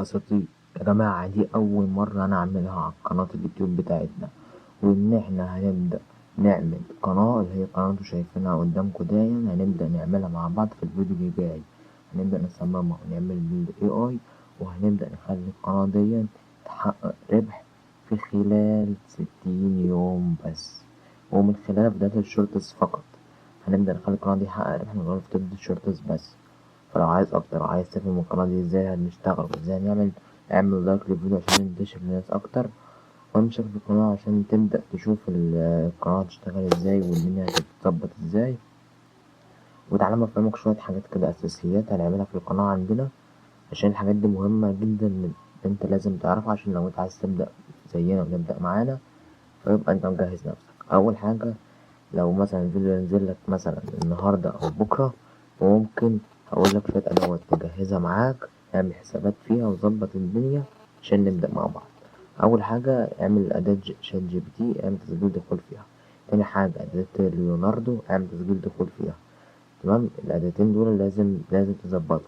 أساطير يا جماعة، دي أول مرة أنا أعملها على قناة اليوتيوب بتاعتنا، وإن إحنا هنبدأ نعمل قناة اللي هي قناة انتوا شايفينها قدامكوا دي، هنبدأ نعملها مع بعض في الفيديو اللي جاي. هنبدأ نصممها ونعمل AI، وهنبدأ نخلي القناة دي تحقق ربح في خلال 60 يوم بس، ومن خلال فيديوهات الشورتس فقط. هنبدأ نخلي القناة دي تحقق ربح من خلال فيديوهات الشورتس بس. فلو عايز اكتر وعايز تفهم من القناة دي ازاي هنشتغل وازاي نعمل، اعمل لايك للفيديو عشان ينتشر لناس اكتر، وامشي في القناة عشان تبدأ تشوف القناة تشتغل ازاي والدنيا هتتظبط ازاي. وتعالى افهمك شوية حاجات كده اساسيات هنعملها في القناة عندنا، عشان الحاجات دي مهمة جدا انت لازم تعرفها، عشان لو انت عايز تبدأ زينا ونبدأ معانا فيبقى انت مجهز نفسك. اول حاجة، لو مثلا الفيديو ينزلك مثلا النهاردة او بكرة، وممكن هقولك شوية ادوات تجهزها معاك، اعمل حسابات فيها وظبط الدنيا عشان نبدأ مع بعض. اول حاجة اعمل اداة شات جي بي تي، اعمل تسجيل دخول فيها. تاني حاجة اداة ليوناردو، اعمل تسجيل دخول فيها. تمام، الاداتين دول لازم تظبطهم،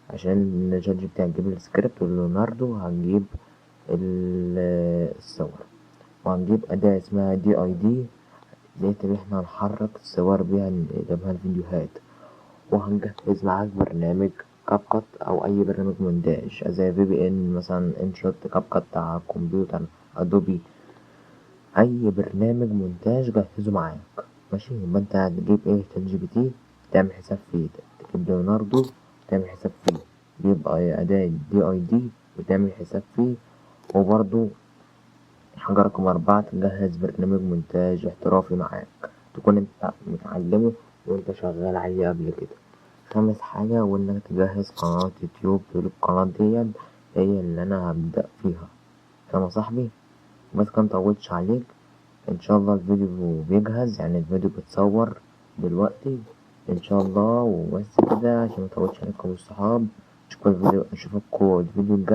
عشان شات جي بي تي هتجيب السكريبت، وليوناردو هنجيب الصور. وهنجيب أداة اسمها DID ديت اللي احنا هنحرك الصور بيها جنبها الفيديوهات. وهنجهز معاك برنامج كاب كات أو أي برنامج مونتاج زي VPN مثلا، انشوت، كاب كات على الكمبيوتر، أدوبي، أي برنامج مونتاج جهزه معاك. ماشي، يبقى انت هتجيب ايه؟ شات جي بي تي تعمل حساب فيه، تجيب ليوناردو تعمل حساب فيه، يبقى أداة DID وتعمل حساب فيه. وبرضو حاجة رقم 4، تجهز برنامج مونتاج احترافي معاك، تكون انت متعلمه وانت شغال عليه قبل كده. 5 حاجة، وانك تجهز قناة يوتيوب، تقول القناة دي هي اللي انا هبدأ فيها. تمام يا صاحبي، بس كان مطولتش عليك. ان شاء الله الفيديو بيجهز، يعني الفيديو بيتصور دلوقتي ان شاء الله. وبس كده عشان مطولتش عليكم الصحاب، اشوفكوا الفيديو الجاي.